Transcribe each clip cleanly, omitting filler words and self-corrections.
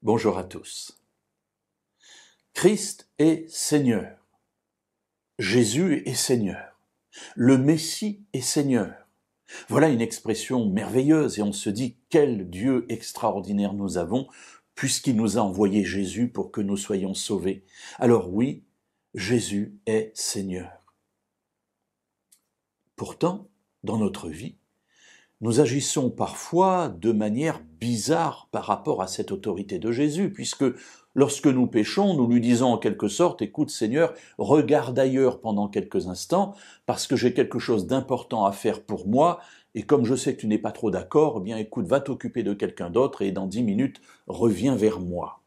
Bonjour à tous. Christ est Seigneur. Jésus est Seigneur. Le Messie est Seigneur. Voilà une expression merveilleuse et on se dit quel Dieu extraordinaire nous avons puisqu'il nous a envoyé Jésus pour que nous soyons sauvés. Alors oui, Jésus est Seigneur. Pourtant, dans notre vie, nous agissons parfois de manière bizarre par rapport à cette autorité de Jésus, puisque lorsque nous péchons, nous lui disons en quelque sorte, écoute Seigneur, regarde ailleurs pendant quelques instants, parce que j'ai quelque chose d'important à faire pour moi, et comme je sais que tu n'es pas trop d'accord, eh bien écoute, va t'occuper de quelqu'un d'autre, et dans 10 minutes, reviens vers moi.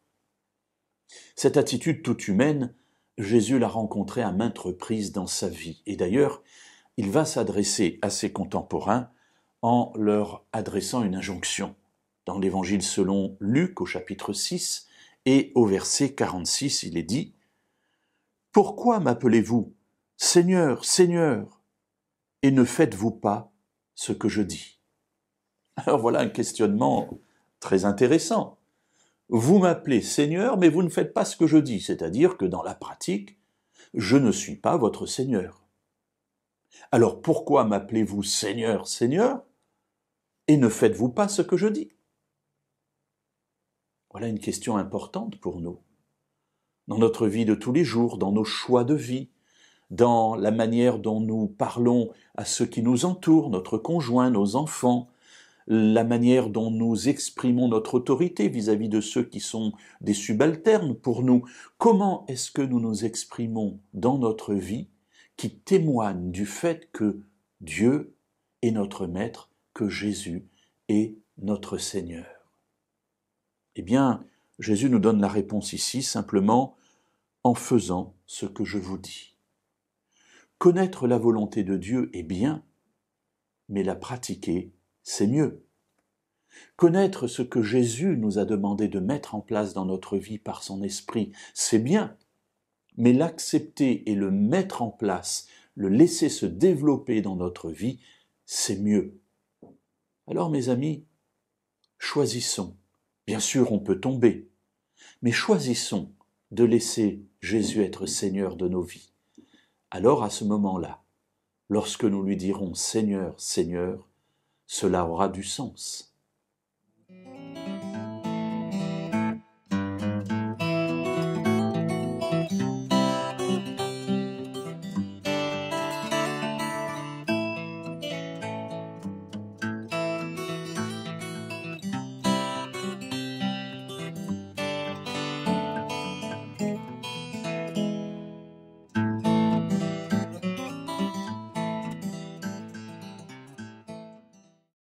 Cette attitude toute humaine, Jésus l'a rencontrée à maintes reprises dans sa vie, et d'ailleurs, il va s'adresser à ses contemporains en leur adressant une injonction. Dans l'Évangile selon Luc au chapitre 6 et au verset 46, il est dit « Pourquoi m'appelez-vous Seigneur, Seigneur, et ne faites-vous pas ce que je dis ?» Alors voilà un questionnement très intéressant. Vous m'appelez Seigneur, mais vous ne faites pas ce que je dis, c'est-à-dire que dans la pratique, je ne suis pas votre Seigneur. Alors pourquoi m'appelez-vous Seigneur, Seigneur, et ne faites-vous pas ce que je dis? Voilà une question importante pour nous. Dans notre vie de tous les jours, dans nos choix de vie, dans la manière dont nous parlons à ceux qui nous entourent, notre conjoint, nos enfants, la manière dont nous exprimons notre autorité vis-à-vis de ceux qui sont des subalternes pour nous. Comment est-ce que nous nous exprimons dans notre vie qui témoigne du fait que Dieu est notre Maître, que Jésus est notre Seigneur? Eh bien, Jésus nous donne la réponse ici simplement en faisant ce que je vous dis. Connaître la volonté de Dieu est bien, mais la pratiquer, c'est mieux. Connaître ce que Jésus nous a demandé de mettre en place dans notre vie par son esprit, c'est bien, mais l'accepter et le mettre en place, le laisser se développer dans notre vie, c'est mieux. Alors mes amis, choisissons. Bien sûr, on peut tomber, mais choisissons de laisser Jésus être Seigneur de nos vies. Alors à ce moment-là, lorsque nous lui dirons Seigneur, Seigneur, cela aura du sens.